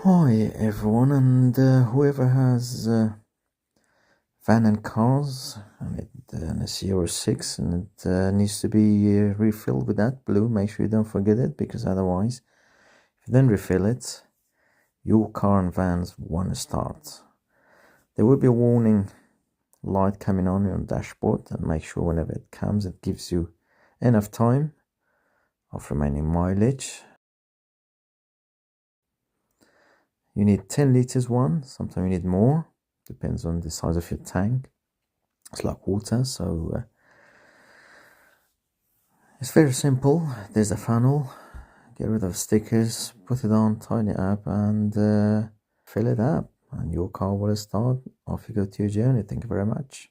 Hi everyone, and whoever has van and cars and it's Euro 6 and it needs to be refilled with Adblue, make sure you don't forget it, because otherwise, if you don't refill it, your car and vans won't start. There will be a warning light coming on your dashboard, and make sure whenever it comes, it gives you enough time of remaining mileage. You need 10 liters one, sometimes you need more, depends on the size of your tank. It's like water, so it's very simple. There's a funnel, get rid of stickers, put it on, tighten it up, and fill it up, and your car will start. Off you go to your journey. Thank you very much.